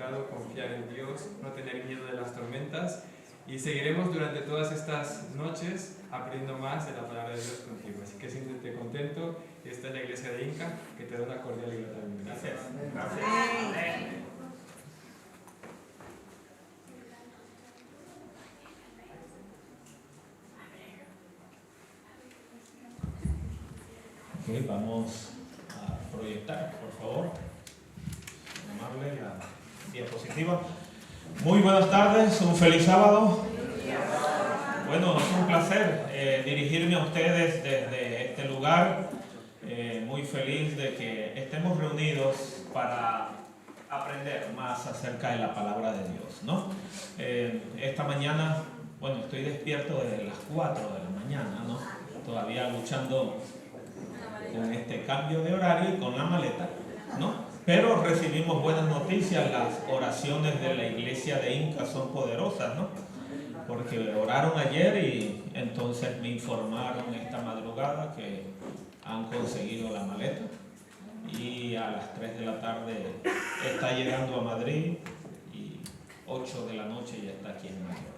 enfocado, confiar en Dios, no tener miedo de las tormentas. Y seguiremos durante todas estas noches aprendiendo más de la palabra de Dios contigo. Así que siéntete contento. Esta es la iglesia de Inca, que te da una cordial y grata bienvenida. Gracias. Gracias. Ok, vamos a proyectar, por favor. Tomarle la diapositiva. Muy buenas tardes, un feliz sábado. Bueno, es un placer dirigirme a ustedes desde este lugar. Muy feliz de que estemos reunidos para aprender más acerca de la palabra de Dios, ¿no? Esta mañana, bueno, estoy despierto desde las 4 de la mañana, ¿no? Todavía luchando con este cambio de horario y con la maleta, ¿no? Pero recibimos buenas noticias. Las oraciones de la iglesia de Inca son poderosas, ¿no? Porque oraron ayer y entonces me informaron esta madrugada que han conseguido la maleta y a las 3 de la tarde está llegando a Madrid y 8 de la noche ya está aquí en Mallorca.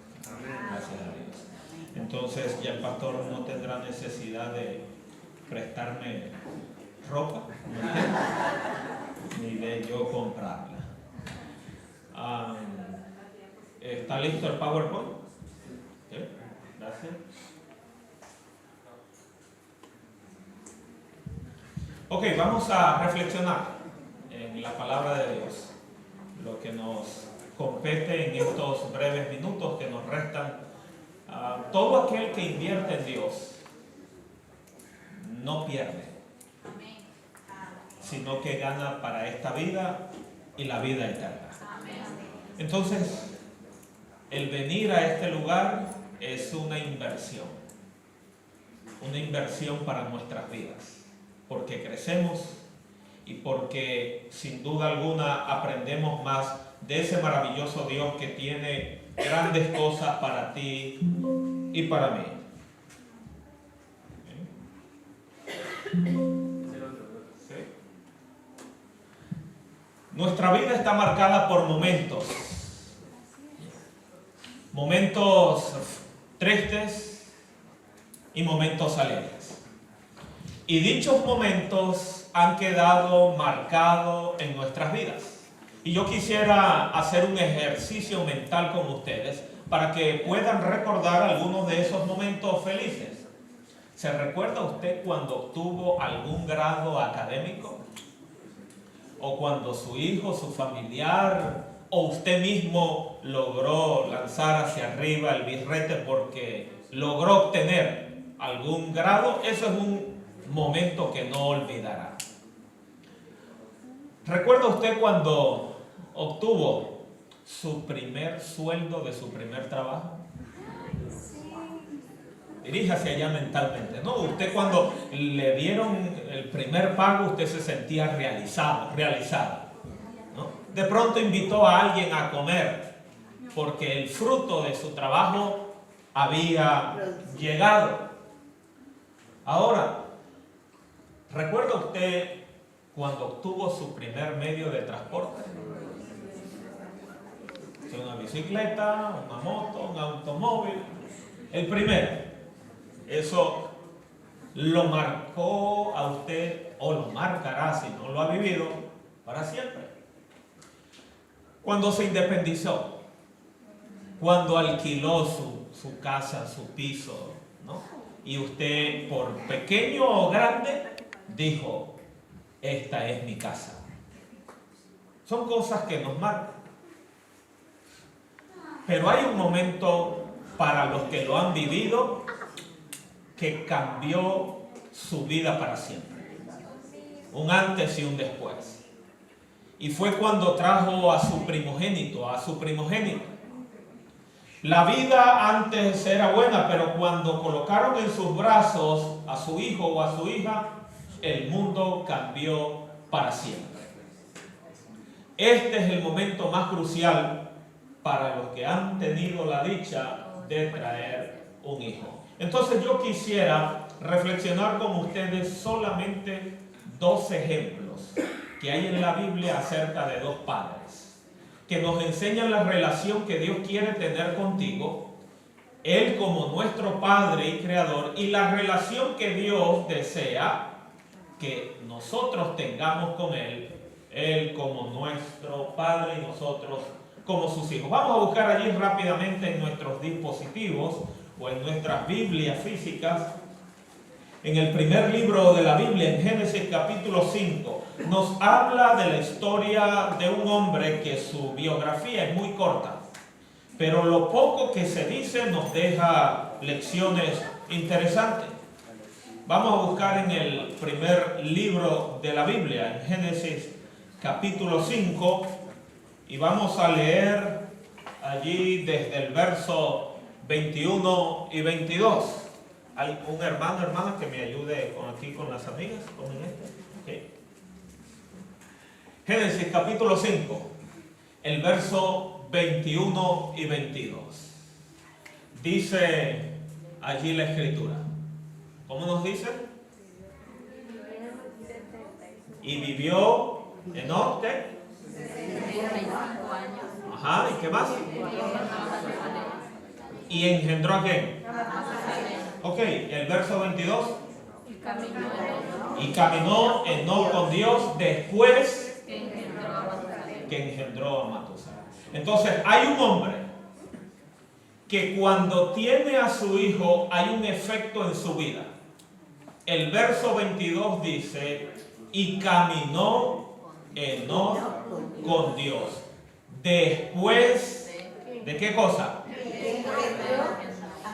Gracias a Dios. Entonces ya el pastor no tendrá necesidad de prestarme ropa, ni de yo comprarla. ¿Está listo el PowerPoint? ¿Sí? Gracias. Ok, vamos a reflexionar en la palabra de Dios, lo que nos compete en estos breves minutos que nos restan. Todo aquel que invierte en Dios no pierde, sino que gana para esta vida y la vida eterna. Entonces, el venir a este lugar es una inversión para nuestras vidas, porque crecemos y porque sin duda alguna aprendemos más de ese maravilloso Dios que tiene grandes cosas para ti y para mí. ¿Sí? Nuestra vida está marcada por momentos tristes y momentos alegres. Y dichos momentos han quedado marcados en nuestras vidas. Y yo quisiera hacer un ejercicio mental con ustedes para que puedan recordar algunos de esos momentos felices. ¿Se recuerda usted cuando obtuvo algún grado académico? ¿O cuando su hijo, su familiar o usted mismo logró lanzar hacia arriba el birrete porque logró obtener algún grado? Eso es un momento que no olvidará. ¿Recuerda usted cuando obtuvo su primer sueldo de su primer trabajo? Diríjase allá mentalmente, ¿no? Usted cuando le dieron el primer pago, usted se sentía realizado, ¿no? De pronto invitó a alguien a comer porque el fruto de su trabajo había llegado. Ahora, ¿recuerda usted cuando obtuvo su primer medio de transporte? Una bicicleta, una moto, un automóvil. El primero. Eso lo marcó a usted, o lo marcará si no lo ha vivido, para siempre. Cuando se independizó, cuando alquiló su casa, su piso, ¿no? Y usted, por pequeño o grande, dijo: esta es mi casa. Son cosas que nos marcan. Pero hay un momento para los que lo han vivido que cambió su vida para siempre. Un antes y un después. Y fue cuando trajo a su primogénito, La vida antes era buena, pero cuando colocaron en sus brazos a su hijo o a su hija, el mundo cambió para siempre. Este es el momento más crucial para los que han tenido la dicha de traer un hijo. Entonces yo quisiera reflexionar con ustedes solamente 2 ejemplos que hay en la Biblia acerca de 2 padres. que nos enseñan la relación que Dios quiere tener contigo, Él como nuestro Padre y Creador, y la relación que Dios desea que nosotros tengamos con Él como nuestro Padre y nosotros como sus hijos. Vamos a buscar allí rápidamente en nuestros dispositivos o en nuestras Biblias físicas. En el primer libro de la Biblia, en Génesis capítulo 5, nos habla de la historia de un hombre que su biografía es muy corta, pero lo poco que se dice nos deja lecciones interesantes. Vamos a buscar en el primer libro de la Biblia, en Génesis capítulo 5, y vamos a leer allí desde el verso 21 y 22. ¿Hay un hermano, hermana, que me ayude aquí con las amigas? Okay. Génesis capítulo 5, el verso 21 y 22. Dice allí la escritura. ¿Cómo nos dice? Y vivió Enoc, ¿qué? 65 años. Ajá, ¿y qué más? ¿Y engendró a quién? Ok, el verso 22. Y caminó Enoc con Dios después que engendró a Matusalén. Entonces, hay un hombre que cuando tiene a su hijo hay un efecto en su vida. El verso 22 dice, y caminó Enoc con Dios. Después, ¿de qué cosa?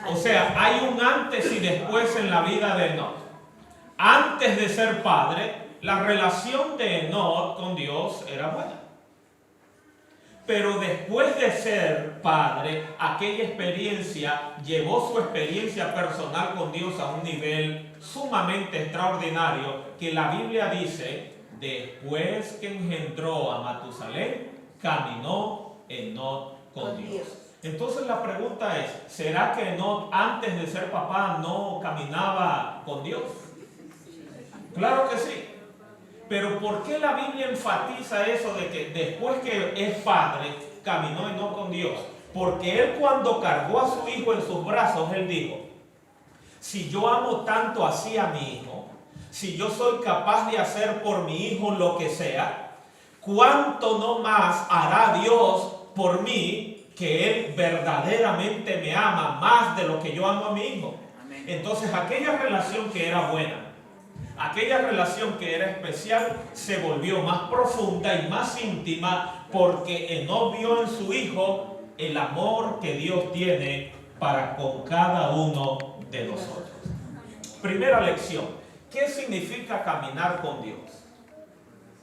O sea, hay un antes y después en la vida de Enoc. Antes de ser padre, la relación de Enoc con Dios era buena. Pero después de ser padre, aquella experiencia llevó su experiencia personal con Dios a un nivel sumamente extraordinario, que la Biblia dice, después que engendró a Matusalén, caminó Enoc con Dios. Entonces la pregunta es, ¿será que Enoc antes de ser papá no caminaba con Dios? Claro que sí. Pero ¿por qué la Biblia enfatiza eso de que después que es padre, caminó Enoc con Dios? Porque él cuando cargó a su hijo en sus brazos, él dijo, si yo amo tanto así a mi hijo, si yo soy capaz de hacer por mi hijo lo que sea, ¿cuánto no más hará Dios por mí, que Él verdaderamente me ama más de lo que yo amo a mi hijo? Entonces aquella relación que era buena, aquella relación que era especial, se volvió más profunda y más íntima, porque Enoc vio en su hijo el amor que Dios tiene para con cada uno de nosotros. Primera lección, ¿qué significa caminar con Dios?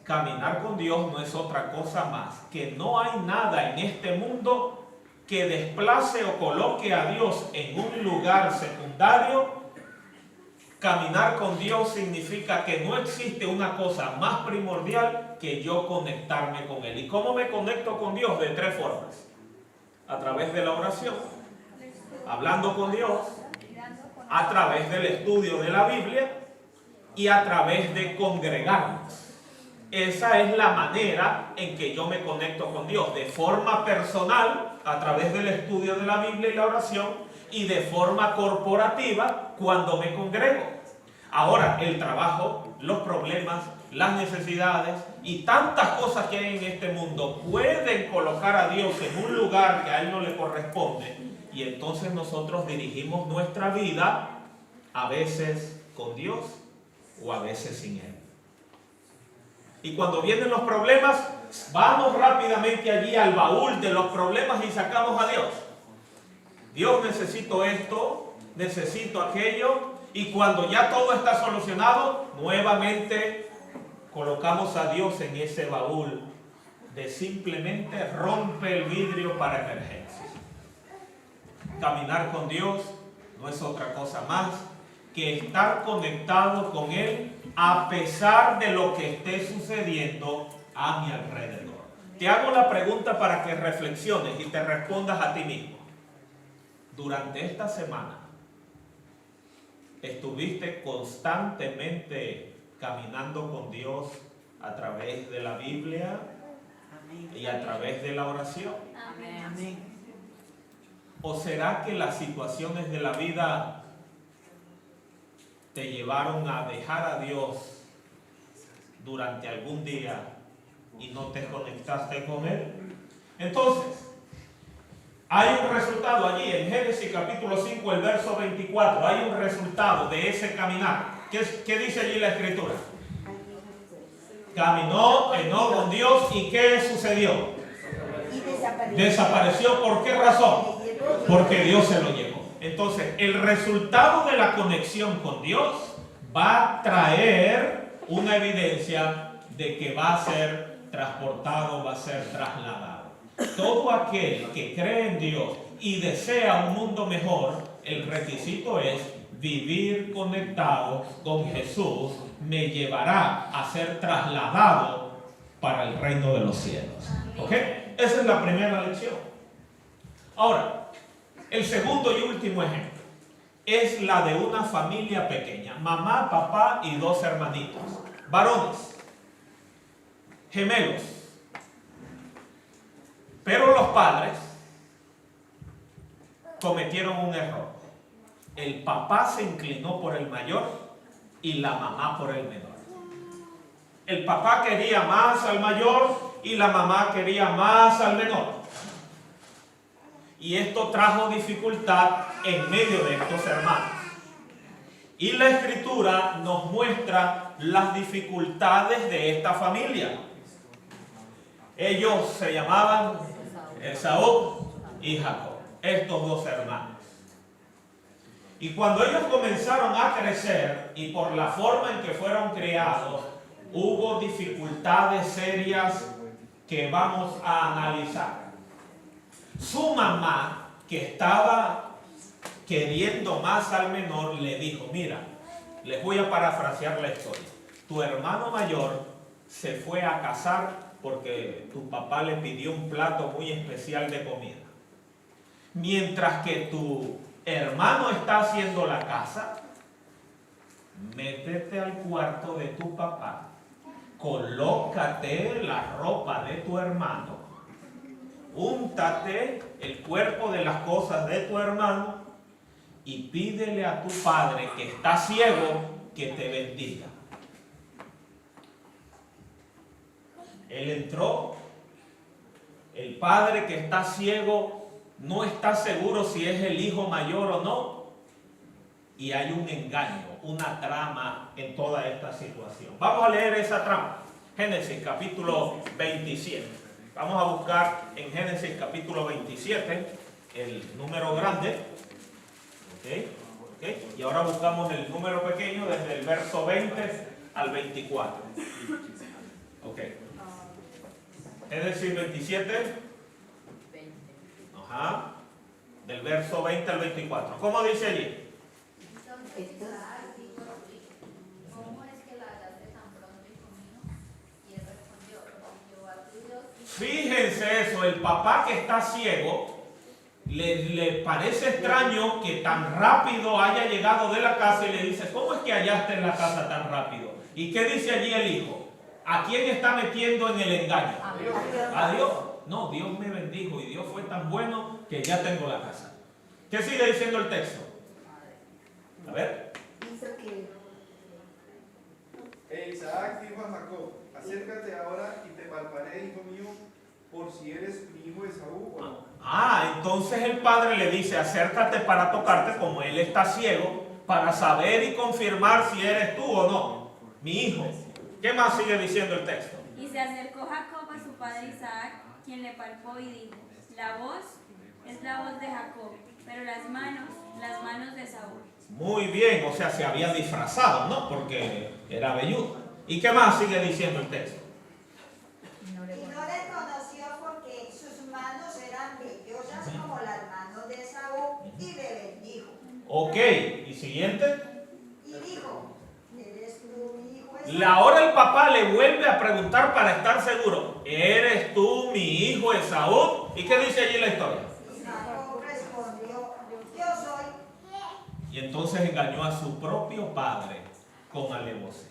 Caminar con Dios no es otra cosa más que no hay nada en este mundo que desplace o coloque a Dios en un lugar secundario. Caminar con Dios significa que no existe una cosa más primordial que yo conectarme con Él. ¿Y cómo me conecto con Dios? De tres formas. A través de la oración, hablando con Dios, a través del estudio de la Biblia y a través de congregarnos. Esa es la manera en que yo me conecto con Dios, de forma personal, a través del estudio de la Biblia y la oración, y de forma corporativa cuando me congrego. Ahora, el trabajo, los problemas, las necesidades y tantas cosas que hay en este mundo pueden colocar a Dios en un lugar que a Él no le corresponde, y entonces nosotros dirigimos nuestra vida a veces con Dios o a veces sin Él. Y cuando vienen los problemas, vamos rápidamente allí al baúl de los problemas y sacamos a Dios. Dios, necesito esto, necesito aquello, y cuando ya todo está solucionado, nuevamente colocamos a Dios en ese baúl de simplemente rompe el vidrio para emergencias. Caminar con Dios no es otra cosa más que estar conectado con Él a pesar de lo que esté sucediendo a mi alrededor. Te hago la pregunta para que reflexiones y te respondas a ti mismo. Durante esta semana, ¿estuviste constantemente caminando con Dios a través de la Biblia, y a través de la oración? Amén. ¿O será que las situaciones de la vida te llevaron a dejar a Dios durante algún día y no te conectaste con Él? Entonces, hay un resultado allí en Génesis capítulo 5, el verso 24. Hay un resultado de ese caminar. ¿Qué dice allí la Escritura? Caminó Enoc con Dios, y ¿qué sucedió? Desapareció. ¿Por qué razón? Porque Dios se lo llevó. Entonces, el resultado de la conexión con Dios va a traer una evidencia de que va a ser transportado, va a ser trasladado. Todo aquel que cree en Dios y desea un mundo mejor, el requisito es vivir conectado con Jesús. Me llevará a ser trasladado para el reino de los cielos. ¿Ok? Esa es la primera lección. Ahora, el segundo y último ejemplo es la de una familia pequeña. Mamá, papá y dos hermanitos, varones, gemelos. Pero los padres cometieron un error. El papá se inclinó por el mayor y la mamá por el menor. El papá quería más al mayor y la mamá quería más al menor. Y esto trajo dificultad en medio de estos hermanos. Y la Escritura nos muestra las dificultades de esta familia. Ellos se llamaban Esaú y Jacob, estos dos hermanos. Y cuando ellos comenzaron a crecer y por la forma en que fueron criados, hubo dificultades serias que vamos a analizar. Su mamá, que estaba queriendo más al menor, le dijo: mira, les voy a parafrasear la historia. Tu hermano mayor se fue a casar porque tu papá le pidió un plato muy especial de comida. Mientras que tu hermano está haciendo la casa, métete al cuarto de tu papá, colócate la ropa de tu hermano, úntate el cuerpo de las cosas de tu hermano y pídele a tu padre que está ciego que te bendiga. Él entró. El padre que está ciego no está seguro si es el hijo mayor o no. Y hay un engaño, una trama en toda esta situación. Vamos a leer esa trama. Génesis capítulo 27. Vamos a buscar en Génesis capítulo 27 el número grande. ¿Okay? Y ahora buscamos el número pequeño desde el verso 20 al 24. Ok. Génesis 27. Ajá. Del verso 20 al 24. ¿Cómo dice allí? ¿Cómo es que la hallaste tan pronto, hijo mío? Y él respondió: Jehová tu Dios. Fíjense eso, el papá que está ciego le parece extraño que tan rápido haya llegado de la casa y le dice: ¿cómo es que hallaste en la casa tan rápido? ¿Y qué dice allí el hijo? ¿A quién está metiendo en el engaño? ¿A Dios? No, Dios me bendijo y Dios fue tan bueno que ya tengo la casa. ¿Qué sigue diciendo el texto? A ver. Isaac dijo a Jacob: acércate ahora y te palparé, hijo mío, por si eres mi hijo Esaú o no. Entonces el padre le dice: acércate para tocarte, como él está ciego, para saber y confirmar si eres tú o no, mi hijo. ¿Qué más sigue diciendo el texto? Y se acercó Jacob a su padre Isaac, quien le palpó y dijo: la voz es la voz de Jacob, pero las manos de Saúl. Muy bien, o sea, se había disfrazado, ¿no? Porque era velludo. ¿Y qué más sigue diciendo el texto? Y no le conoció porque sus manos eran vellosas como las manos de Esaú, y le bendijo. Ok, ¿y siguiente? Y dijo: ¿eres tú mi hijo Esaú? Ahora el papá le vuelve a preguntar para estar seguro: ¿eres tú mi hijo Esaú? ¿Y qué dice allí la historia? Y Jacob respondió: yo soy. Y entonces engañó a su propio padre con alevosía.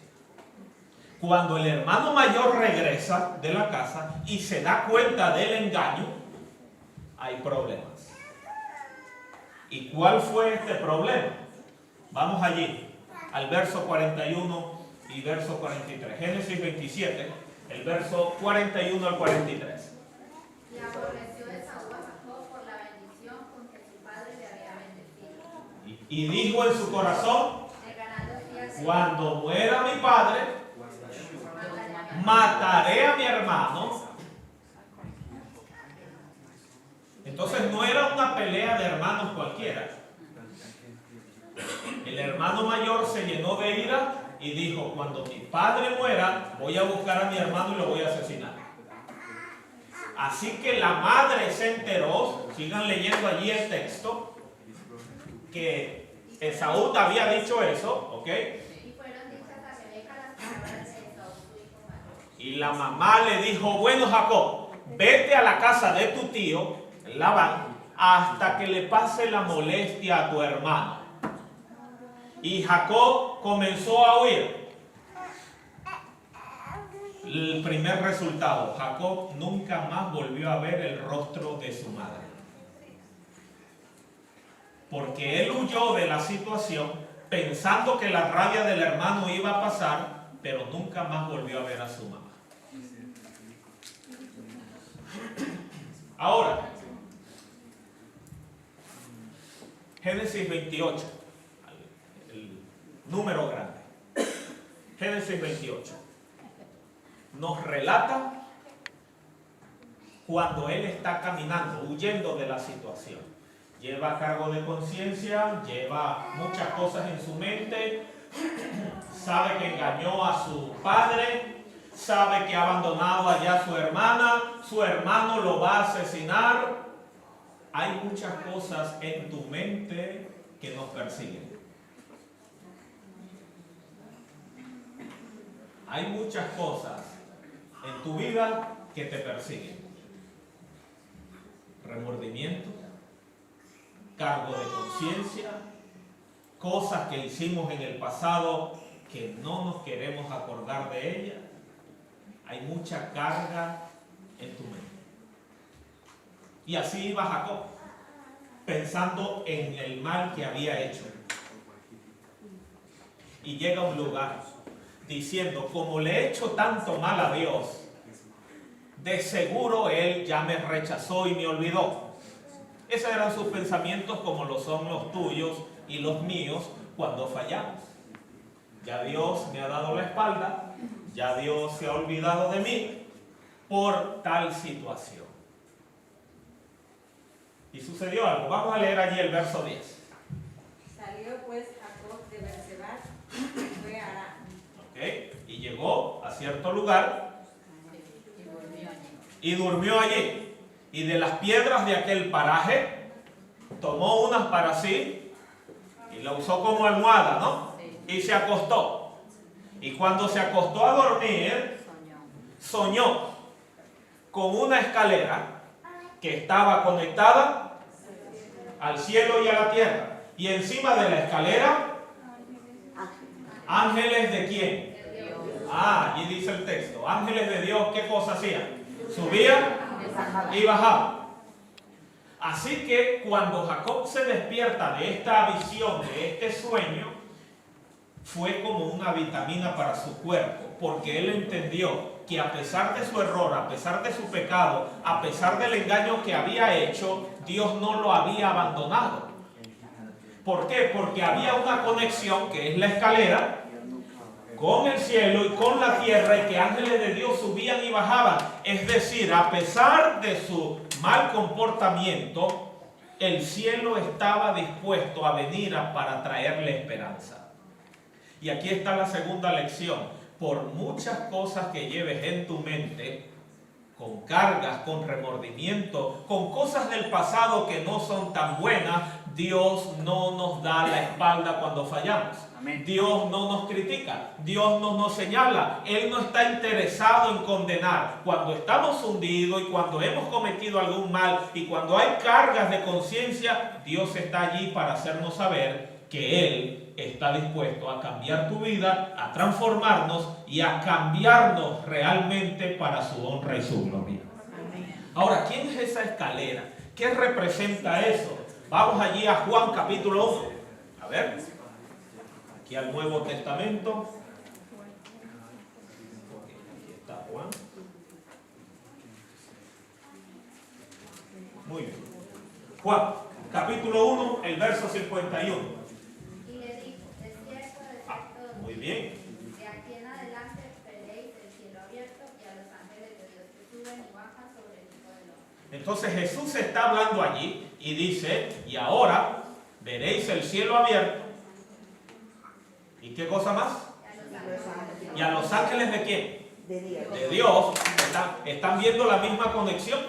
Cuando el hermano mayor regresa de la casa y se da cuenta del engaño, hay problemas. ¿Y cuál fue este problema? Vamos allí, al verso 41 y verso 43. Génesis 27, el verso 41 al 43. Y aborreció Esaú a Jacob por la bendición con que su padre le había bendecido. Y dijo en su corazón, De ganar los días de cuando muera mi padre, mataré a mi hermano. Entonces no era una pelea de hermanos cualquiera. El hermano mayor se llenó de ira y dijo, cuando mi padre muera, voy a buscar a mi hermano y lo voy a asesinar. Así que la madre se enteró, sigan leyendo allí el texto, que Esaú había dicho eso, ¿ok? y fueron dichas a Rebeca las palabras de Esaú, su hijo mayor. Y la mamá le dijo, bueno Jacob, vete a la casa de tu tío, Labán, hasta que le pase la molestia a tu hermano. Y Jacob comenzó a huir. El primer resultado, Jacob nunca más volvió a ver el rostro de su madre. Porque él huyó de la situación pensando que la rabia del hermano iba a pasar, pero nunca más volvió a ver a su mamá. Ahora, Génesis 28, el número grande. Génesis 28 nos relata cuando él está caminando, huyendo de la situación. Lleva cargo de conciencia, lleva muchas cosas en su mente, sabe que engañó a su padre, sabe que ha abandonado allá a su hermano lo va a asesinar. Hay muchas cosas en tu mente que nos persiguen. Hay muchas cosas en tu vida que te persiguen. Remordimiento, cargo de conciencia, cosas que hicimos en el pasado que no nos queremos acordar de ellas. Hay mucha carga en tu mente. Y así iba Jacob, pensando en el mal que había hecho. Y llega a un lugar diciendo, como le he hecho tanto mal a Dios, de seguro Él ya me rechazó y me olvidó. Esos eran sus pensamientos, como lo son los tuyos y los míos cuando fallamos. Ya Dios me ha dado la espalda, ya Dios se ha olvidado de mí por tal situación. Y sucedió algo. Vamos a leer allí el verso 10. Salió pues Jacob de Berseba y fue a Arán. ¿Okay? Y llegó a cierto lugar y durmió allí. Y de las piedras de aquel paraje tomó unas para sí y la usó como almohada, ¿no? Y se acostó. Y cuando se acostó a dormir, soñó con una escalera que estaba conectada al cielo y a la tierra. Y encima de la escalera, ángeles de quién. Allí dice el texto. Ángeles de Dios, ¿qué cosa hacían? Subían y bajaban. Así que cuando Jacob se despierta de esta visión, de este sueño, fue como una vitamina para su cuerpo, porque él entendió que a pesar de su error, a pesar de su pecado, a pesar del engaño que había hecho, Dios no lo había abandonado. ¿Por qué? Porque había una conexión, que es la escalera, con el cielo y con la tierra, y que ángeles de Dios subían y bajaban. Es decir, a pesar de su mal comportamiento, el cielo estaba dispuesto a venir para traerle esperanza. Y aquí está la segunda lección. Por muchas cosas que lleves en tu mente, con cargas, con remordimiento, con cosas del pasado que no son tan buenas, Dios no nos da la espalda cuando fallamos. Amén. Dios no nos critica, Dios no nos señala. Él no está interesado en condenar. Cuando estamos hundidos y cuando hemos cometido algún mal y cuando hay cargas de conciencia, Dios está allí para hacernos saber que Él está dispuesto a cambiar tu vida, a transformarnos y a cambiarnos realmente para su honra y su gloria. Ahora, ¿quién es esa escalera? ¿Qué representa eso? Vamos allí a Juan capítulo 1. A ver, aquí al Nuevo Testamento. Aquí está Juan. Muy bien. Juan, capítulo 1, el verso 51. Y le dijo, es cierto, Muy bien. de aquí en adelante veréis el cielo abierto y a los ángeles de Dios que suben y bajan sobre el Hijo del Hombre. Entonces Jesús está hablando allí y dice, y ahora veréis el cielo abierto. ¿Y qué cosa más? ¿Y a los ángeles de quién? De Dios. ¿Están viendo la misma conexión?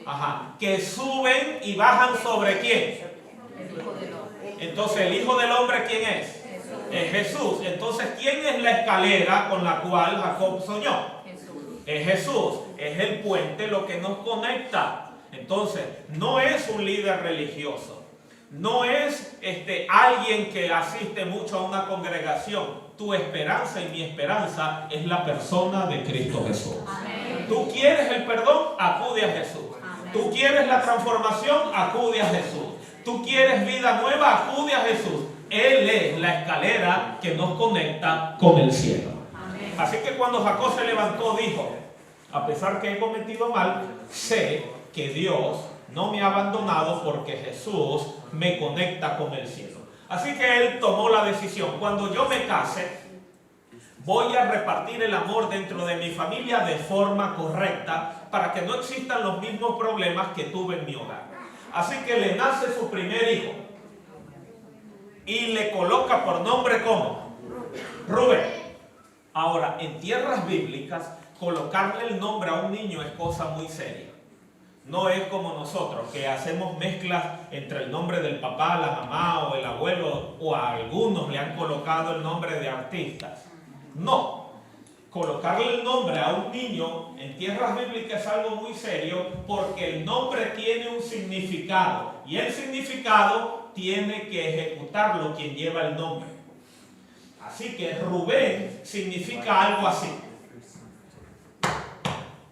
Ajá. Que suben y bajan sobre quién. Entonces, ¿el Hijo del Hombre quién es? Es Jesús. Entonces, ¿quién es la escalera con la cual Jacob soñó? Es Jesús. Es el puente lo que nos conecta. Entonces, no es un líder religioso. No es alguien que asiste mucho a una congregación. Tu esperanza y mi esperanza es la persona de Cristo Jesús. Amén. Tú quieres el perdón, acude a Jesús. Amén. Tú quieres la transformación, acude a Jesús. Tú quieres vida nueva, acude a Jesús. Él es la escalera que nos conecta con el cielo. Amén. Así que cuando Jacob se levantó, dijo, a pesar que he cometido mal, sé que Dios no me ha abandonado porque Jesús me conecta con el cielo. Así que él tomó la decisión. Cuando yo me case, voy a repartir el amor dentro de mi familia de forma correcta para que no existan los mismos problemas que tuve en mi hogar. Así que le nace su primer hijo y le coloca por nombre ¿cómo? Rubén. Ahora, en tierras bíblicas, colocarle el nombre a un niño es cosa muy seria. No es como nosotros, que hacemos mezclas entre el nombre del papá, la mamá o el abuelo, o a algunos le han colocado el nombre de artistas. No, colocarle el nombre a un niño en tierras bíblicas es algo muy serio porque el nombre tiene un significado y el significado tiene que ejecutarlo quien lleva el nombre. Así que Rubén significa algo así.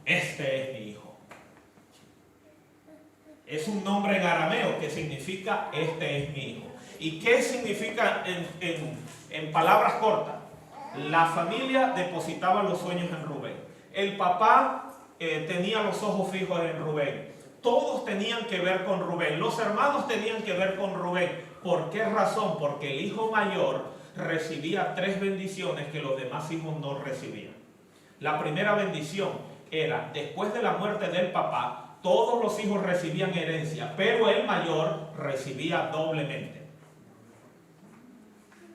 Este es mi hijo. Es un nombre en arameo que significa este es mi hijo. ¿Y qué significa en palabras cortas? La familia depositaba los sueños en Rubén. El papá tenía los ojos fijos en Rubén. Todos tenían que ver con Rubén. Los hermanos tenían que ver con Rubén. ¿Por qué razón? Porque el hijo mayor recibía 3 bendiciones que los demás hijos no recibían. La primera bendición era, después de la muerte del papá, todos los hijos recibían herencia, pero el mayor recibía doblemente.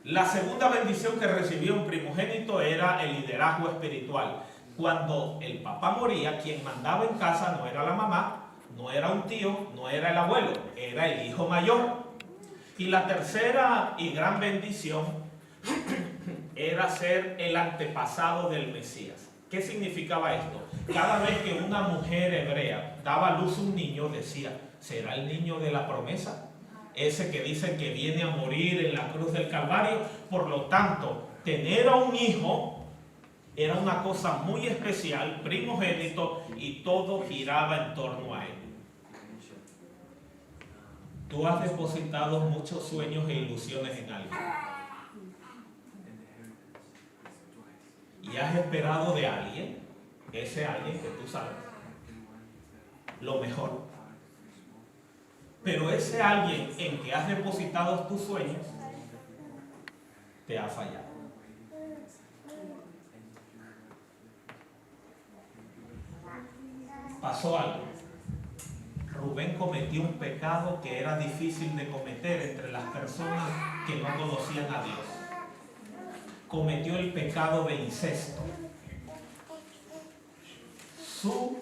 La segunda bendición que recibía un primogénito era el liderazgo espiritual. Cuando el papá moría, quien mandaba en casa no era la mamá, no era un tío, no era el abuelo, era el hijo mayor. Y la tercera y gran bendición era ser el antepasado del Mesías. ¿Qué significaba esto? Cada vez que una mujer hebrea daba a luz un niño, decía, ¿será el niño de la promesa? Ese que dice que viene a morir en la cruz del Calvario. Por lo tanto, tener a un hijo era una cosa muy especial, primogénito, y todo giraba en torno a él. Tú has depositado muchos sueños e ilusiones en alguien. Y has esperado de alguien, ese alguien que tú sabes, lo mejor. Pero ese alguien en que has depositado tus sueños, te ha fallado. Pasó algo. Rubén cometió un pecado que era difícil de cometer entre las personas que no conocían a Dios. Cometió el pecado de incesto. Su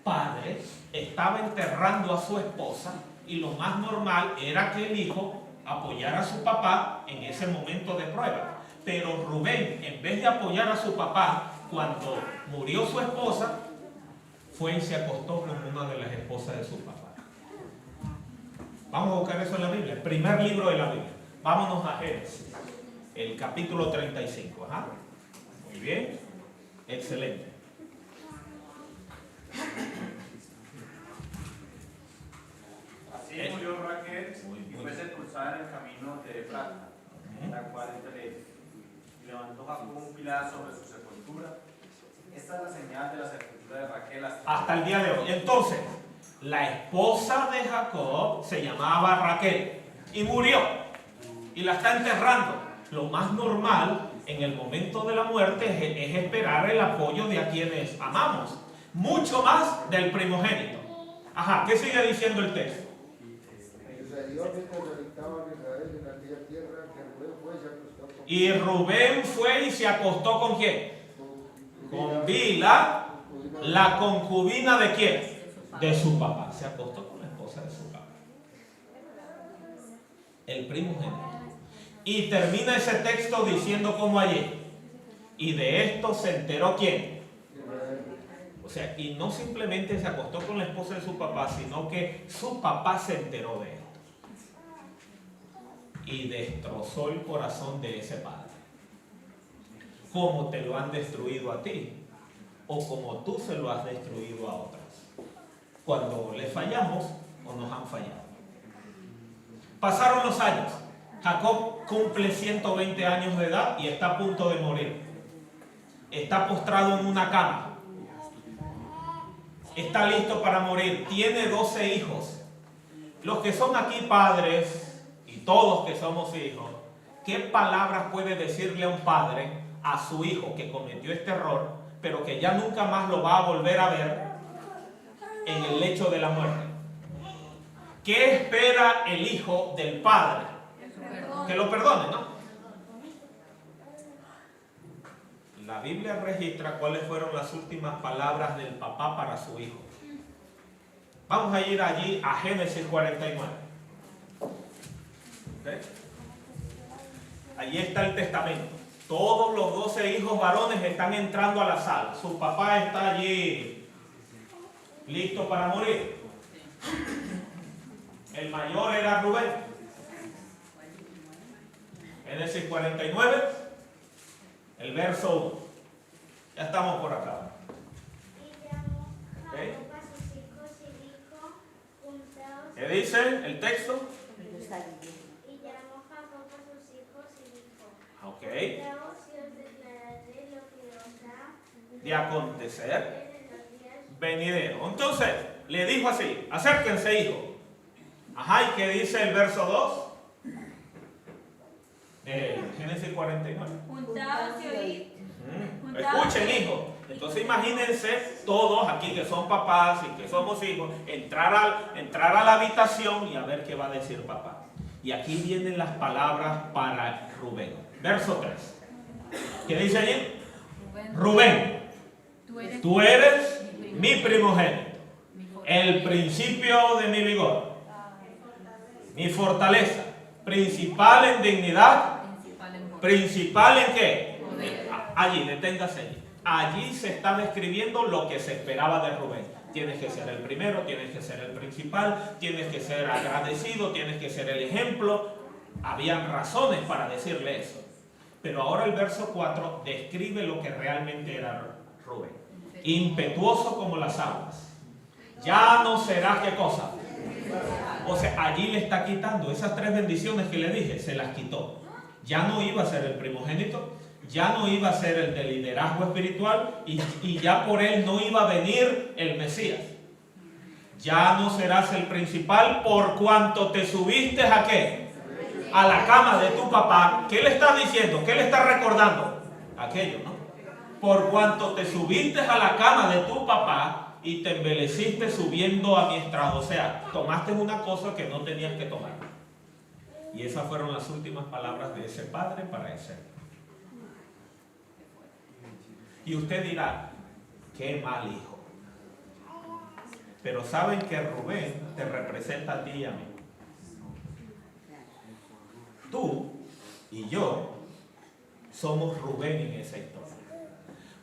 padre estaba enterrando a su esposa y lo más normal era que el hijo apoyara a su papá en ese momento de prueba. Pero Rubén, en vez de apoyar a su papá cuando murió su esposa, fue y se acostó con una de las esposas de su papá. Vamos a buscar eso en la Biblia, el primer libro de la Biblia. Vámonos a Génesis, el capítulo 35. Ajá. Muy bien, excelente. Así murió Raquel y fue sepultada en el camino de Efrata, la cual entre y levantó Jacob un pilar sobre su sepultura. Esta es la señal de la sepultura de Raquel hasta el día de hoy. Entonces, la esposa de Jacob se llamaba Raquel y murió y la está enterrando. Lo más normal en el momento de la muerte es esperar el apoyo de a quienes amamos, mucho más del primogénito. Ajá, ¿qué sigue diciendo el texto? Y Rubén fue y se acostó ¿con quién? Con Bila, la concubina de quién? De su papá. Se acostó con la esposa de su papá, el primogénito. Y termina ese texto diciendo como ayer. Y de esto se enteró ¿quién? O sea, y no simplemente se acostó con la esposa de su papá, sino que su papá se enteró de esto. Y destrozó el corazón de ese padre. Como te lo han destruido a ti, o como tú se lo has destruido a otras. Cuando le fallamos o nos han fallado. Pasaron los años. Jacob cumple 120 años de edad y está a punto de morir. Está postrado en una cama. Está listo para morir. Tiene 12 hijos. Los que son aquí padres y todos que somos hijos, ¿qué palabras puede decirle a un padre a su hijo que cometió este error, pero que ya nunca más lo va a volver a ver en el lecho de la muerte? ¿Qué espera el hijo del padre? Que lo perdone, ¿no? La Biblia registra cuáles fueron las últimas palabras del papá para su hijo. Vamos a ir allí a Génesis 49. ¿Okay? Allí está el testamento. Todos los 12 hijos varones están entrando a la sala. Su papá está allí listo para morir. El mayor era Rubén. Génesis 49, el verso 1. Ya estamos por acá. ¿Okay? ¿Qué dice el texto? Y llamó Jacob a sus hijos y dijo: Ok. Juntaos y os declararé lo que os ha De acontecer venidero. Entonces, le dijo así: acérquense, hijo. Ajá, ¿y qué dice el verso 2? De Génesis 49. Juntaos y oíd. Escuchen, hijos. Entonces imagínense todos aquí que son papás y que somos hijos, entrar a la habitación y a ver qué va a decir papá. Y aquí vienen las palabras para Rubén. Verso 3. ¿Qué dice allí? Rubén, tú eres mi primogénito, el principio de mi vigor, mi fortaleza, principal en dignidad, principal en qué? Allí, deténgase allí. Allí se está describiendo lo que se esperaba de Rubén. Tienes que ser el primero, tienes que ser el principal, tienes que ser agradecido, tienes que ser el ejemplo. Habían razones para decirle eso. Pero ahora el verso 4 describe lo que realmente era Rubén. Impetuoso como las aguas. Ya no serás qué cosa. O sea, allí le está quitando esas 3 bendiciones que le dije, se las quitó. Ya no iba a ser el primogénito, ya no iba a ser el de liderazgo espiritual y ya por él no iba a venir el Mesías. Ya no serás el principal por cuanto te subiste ¿a qué? A la cama de tu papá. ¿Qué le está diciendo? ¿Qué le está recordando? Aquello, ¿no? Por cuanto te subiste a la cama de tu papá y te embeleciste subiendo a mi estrado. O sea, tomaste una cosa que no tenías que tomar. Y esas fueron las últimas palabras de ese padre para ese. Y usted dirá, qué mal hijo. Pero saben que Rubén te representa a ti y a mí. Tú y yo somos Rubén en esa historia.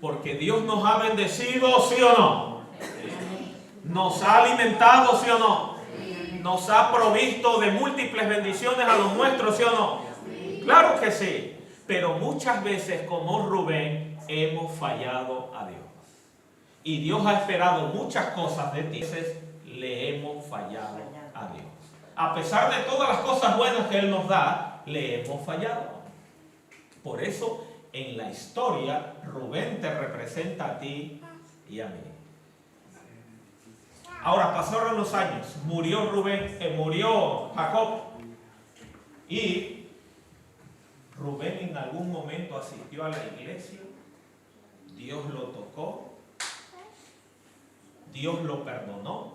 Porque Dios nos ha bendecido, ¿sí o no? Nos ha alimentado, ¿sí o no? nos ha provisto de múltiples bendiciones a los nuestros, ¿sí o no? Claro que sí, pero muchas veces como Rubén hemos fallado a Dios. Y Dios ha esperado muchas cosas de ti. Entonces le hemos fallado a Dios. A pesar de todas las cosas buenas que Él nos da, le hemos fallado. Por eso en la historia Rubén te representa a ti y a mí. Ahora pasaron los años, murió Jacob, y Rubén en algún momento asistió a la iglesia, Dios lo tocó, Dios lo perdonó,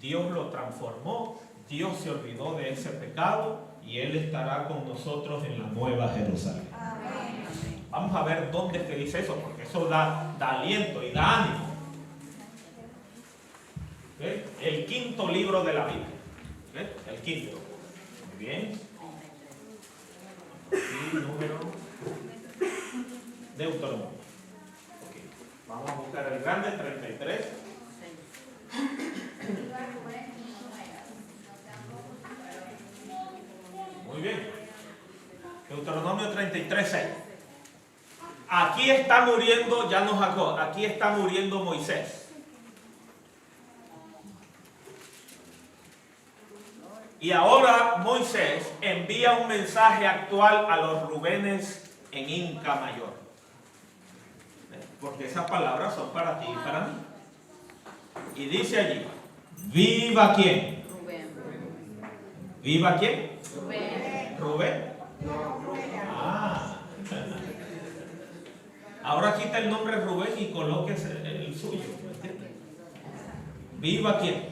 Dios lo transformó, Dios se olvidó de ese pecado y Él estará con nosotros en la Nueva Jerusalén. Amén. Vamos a ver dónde es que dice eso, porque eso da aliento y da ánimo. ¿Okay? El quinto libro de la Biblia. ¿Okay? El quinto. Muy bien. Y número Deuteronomio. Okay. Vamos a buscar el grande, 33. Muy bien. Deuteronomio 33, 6. Aquí está muriendo, ya no Jacob, aquí está muriendo Moisés. Y ahora Moisés envía un mensaje actual a los Rubenes en Inca Mayor. Porque esas palabras son para ti y para mí. Y dice allí, ¿viva quién? Rubén. ¿Viva quién? Rubén. ¿Rubén? Ah. Ahora quita el nombre Rubén y coloque el suyo. ¿Viva quién?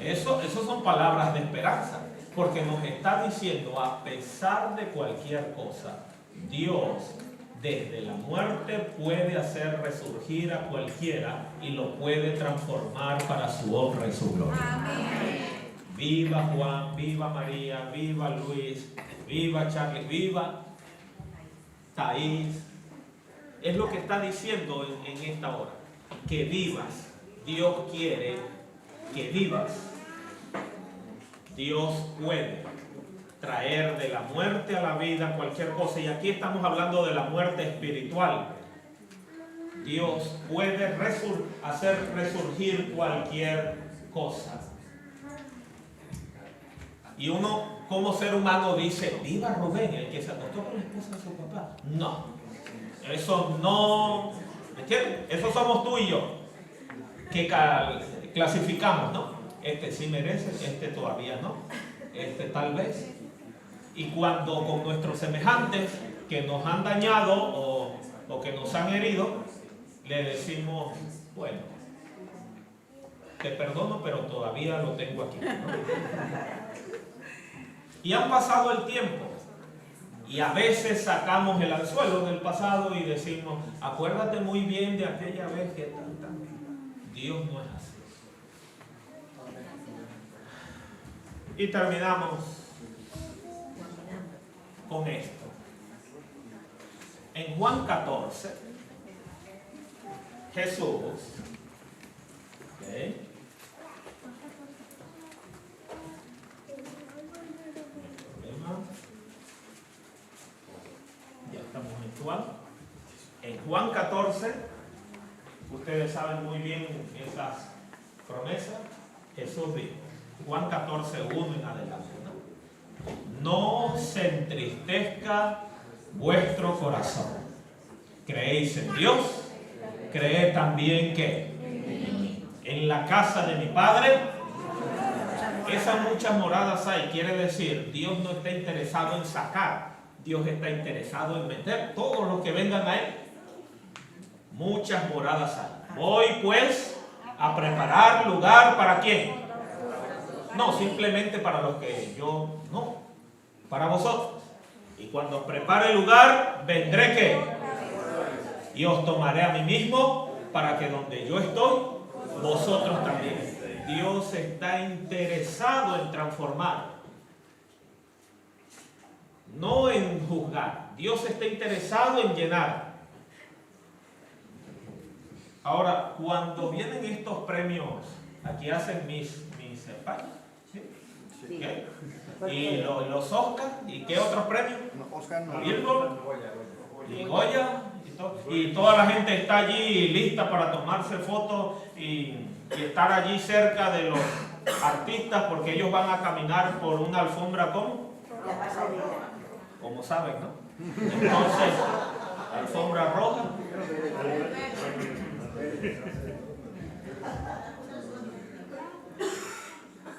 Eso son palabras de esperanza, porque nos está diciendo, a pesar de cualquier cosa, Dios desde la muerte puede hacer resurgir a cualquiera y lo puede transformar para su honra y su gloria. Amén. Viva Juan, viva María, viva Luis, viva Charlie, viva Thais. Es lo que está diciendo en esta hora, que vivas. Dios quiere que vivas. Dios puede traer de la muerte a la vida cualquier cosa. Y aquí estamos hablando de la muerte espiritual. Dios puede hacer resurgir cualquier cosa. Y uno como ser humano dice, viva Rubén, el que se acostó con la esposa de su papá. No, eso no, ¿me entiendes? Eso somos tú y yo, que clasificamos, ¿no? Este sí merece, este todavía no, este tal vez. Y cuando con nuestros semejantes que nos han dañado o que nos han herido, le decimos, bueno, te perdono, pero todavía lo tengo aquí, ¿no? Y han pasado el tiempo y a veces sacamos el anzuelo del pasado y decimos, acuérdate muy bien de aquella vez que tal. Dios no es así. Y terminamos con esto. En Juan 14, Jesús, ¿okay? Ya estamos en Juan. En Juan 14, ustedes saben muy bien esas promesas. Jesús dijo, Juan 14, 1 en adelante, ¿no? No se entristezca vuestro corazón. ¿Creéis en Dios? ¿Creed también que en la casa de mi Padre? Esas muchas moradas hay, quiere decir, Dios no está interesado en sacar, Dios está interesado en meter todos los que vengan a Él. Muchas moradas hay. Voy pues a preparar lugar ¿para quién? No, simplemente para los que yo, no, para vosotros. Y cuando prepare el lugar, vendré ¿qué? Y os tomaré a mí mismo para que donde yo estoy, vosotros también. Dios está interesado en transformar, no en juzgar. Dios está interesado en llenar. Ahora, cuando vienen estos premios Aquí hacen mis España. ¿Sí? ¿Ok? Y los Oscar, ¿y qué otros premios? Oscar no. Billboard, y Goya, y toda la gente está allí lista para tomarse fotos y estar allí cerca de los artistas porque ellos van a caminar por una alfombra como saben, ¿no? Entonces, alfombra roja.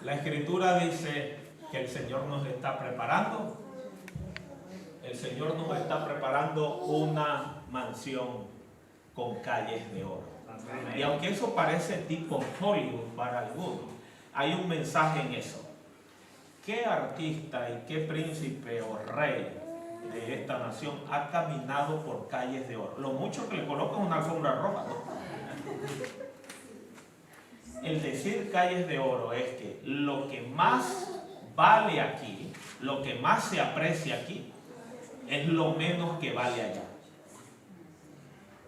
La Escritura dice que el Señor nos está preparando. El Señor nos está preparando una mansión con calles de oro. Y aunque eso parece tipo Hollywood para algunos, hay un mensaje en eso. ¿Qué artista y qué príncipe o rey de esta nación ha caminado por calles de oro? Lo mucho que le colocan una alfombra roja, ¿no? El decir calles de oro es que lo que más vale aquí, lo que más se aprecia aquí, es lo menos que vale allá.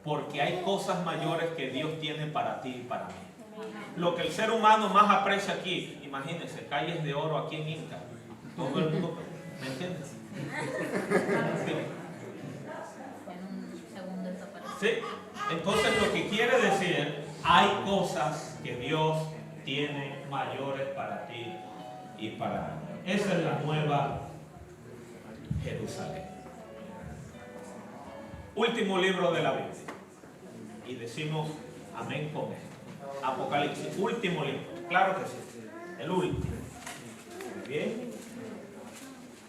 Porque hay cosas mayores que Dios tiene para ti y para mí. Lo que el ser humano más aprecia aquí, imagínense, calles de oro aquí en Inca. Todo el mundo, ¿me entiendes? Sí. Entonces lo que quiere decir, hay cosas que Dios tiene mayores para ti y para mí. Esa es la nueva Jerusalén. Último libro de la Biblia. Y decimos amén con esto. Apocalipsis, último libro. Claro que sí. El último. Muy bien.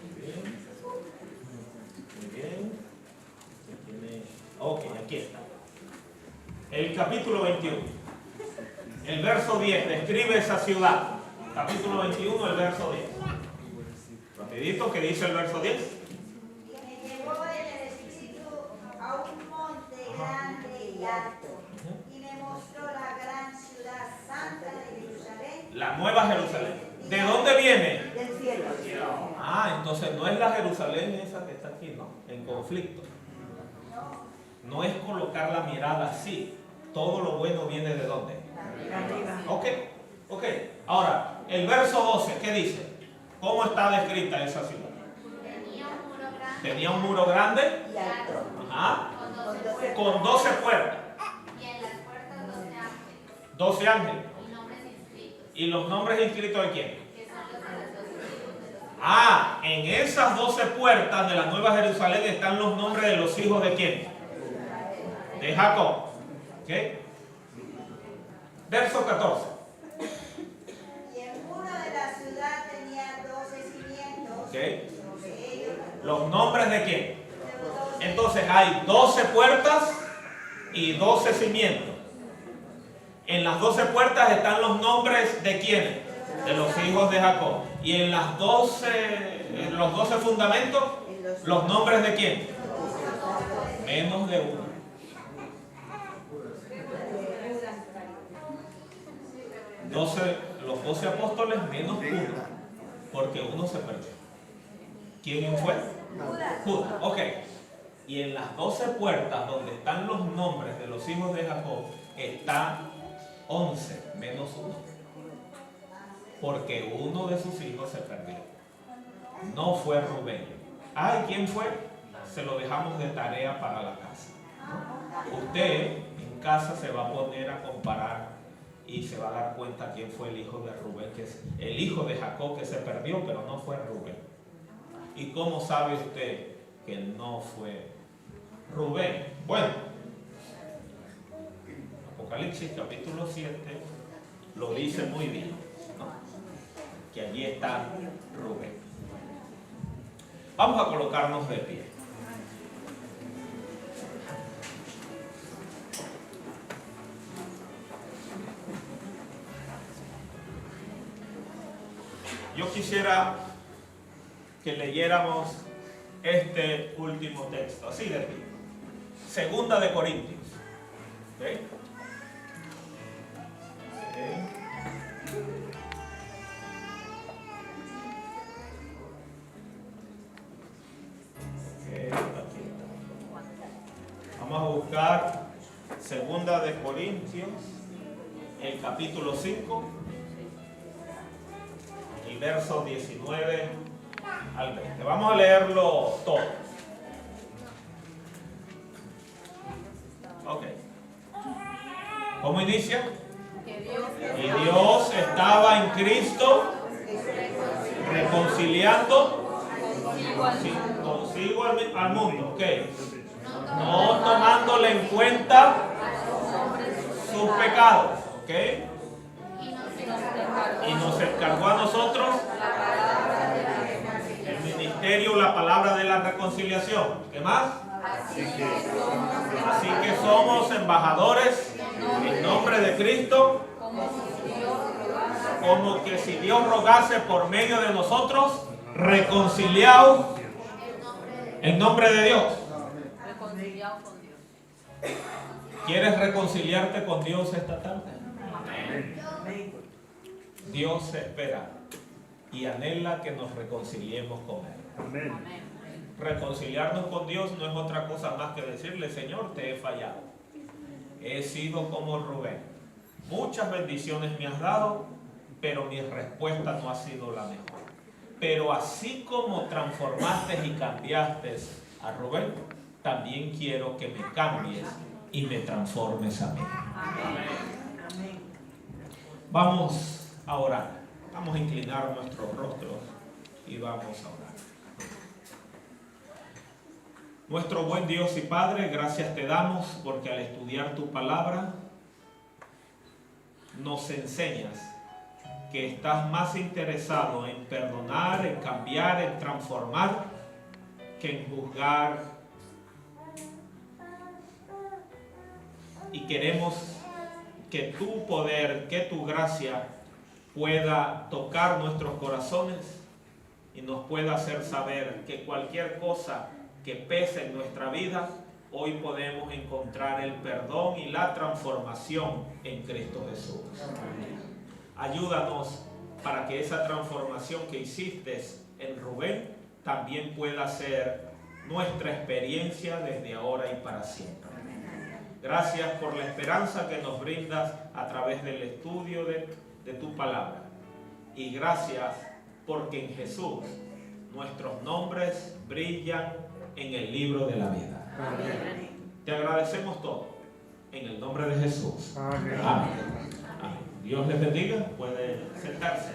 Muy bien. Muy bien. Ok, aquí está. El capítulo 21. El verso 10 describe esa ciudad. Capítulo 21, el verso 10. Rapidito, ¿qué dice el verso 10? Y me llevó en el espíritu a un monte grande y alto, y me mostró la gran ciudad santa de Jerusalén. La nueva Jerusalén. ¿De dónde viene? Del cielo. Ah, entonces no es la Jerusalén esa que está aquí, ¿no? En conflicto. No es colocar la mirada así. Todo lo bueno viene de dónde. Ok. Ahora, el verso 12, ¿qué dice? ¿Cómo está descrita esa ciudad? Tenía un muro grande. Y alto. Ajá. Con 12 puertas. Y en las puertas 12 ángeles. 12 ángeles. Y nombres inscritos. ¿Y los nombres inscritos de quién? Que son los de las 12 tribus de los. Ah, en esas 12 puertas de la Nueva Jerusalén están los nombres de los hijos de quién? De Jacob. ¿Ok? Verso 14. Y el muro de la ciudad tenía 12 cimientos. ¿Ok? Sobre ellos ¿Los nombres de quién? los 12. Entonces hay 12 puertas y 12 cimientos. En las 12 puertas están los nombres de quién? De los hijos de Jacob. Y en los 12 fundamentos, los nombres de quién? Menos de uno. Los 12 apóstoles menos uno, porque uno se perdió. ¿Quién fue? Judas. Ok. Y en las 12 puertas donde están los nombres de los hijos de Jacob, está 11 menos uno. Porque uno de sus hijos se perdió. No fue Rubén. Ay, ¿quién fue? Se lo dejamos de tarea para la casa. Usted en casa se va a poner a comparar y se va a dar cuenta quién fue el hijo de Rubén, que es el hijo de Jacob que se perdió, pero no fue Rubén. ¿Y cómo sabe usted que no fue Rubén? Bueno, Apocalipsis capítulo 7 lo dice muy bien, ¿no? Que allí está Rubén. Vamos a colocarnos de pie. Yo quisiera que leyéramos este último texto, así de pie. Segunda de Corintios. ¿Okay? Vamos a buscar Segunda de Corintios, el capítulo 5, el verso 19 al 20. Vamos a leerlo todo. Ok. ¿Cómo inicia? Y Dios estaba en Cristo reconciliando consigo al mundo. Ok. No tomándole en cuenta sus pecados. Ok. Y nos encargó a nosotros el ministerio, la palabra de la reconciliación. ¿Qué más? Así que somos embajadores en nombre de Cristo, como que si Dios rogase por medio de nosotros, reconciliados en nombre de Dios. ¿Quieres reconciliarte con Dios esta tarde? Dios espera y anhela que nos reconciliemos con Él. Reconciliarnos con Dios no es otra cosa más que decirle: Señor, te he fallado. He sido como Rubén. Muchas bendiciones me has dado, pero mi respuesta no ha sido la mejor. Pero así como transformaste y cambiaste a Rubén, también quiero que me cambies y me transformes a mí. Vamos a orar. Vamos a inclinar nuestros rostros y vamos a orar. Nuestro buen Dios y Padre, gracias te damos porque al estudiar tu palabra nos enseñas que estás más interesado en perdonar, en cambiar, en transformar, que en juzgar. Y queremos que tu poder, que tu gracia pueda tocar nuestros corazones y nos pueda hacer saber que cualquier cosa que pese en nuestra vida, hoy podemos encontrar el perdón y la transformación en Cristo Jesús. Ayúdanos para que esa transformación que hiciste en Rubén también pueda ser nuestra experiencia desde ahora y para siempre. Gracias por la esperanza que nos brindas a través del estudio de tu palabra. Y gracias porque en Jesús nuestros nombres brillan en el libro de la vida. Amén. Te agradecemos todo. En el nombre de Jesús. Amén. Amén. Dios les bendiga. Puede sentarse.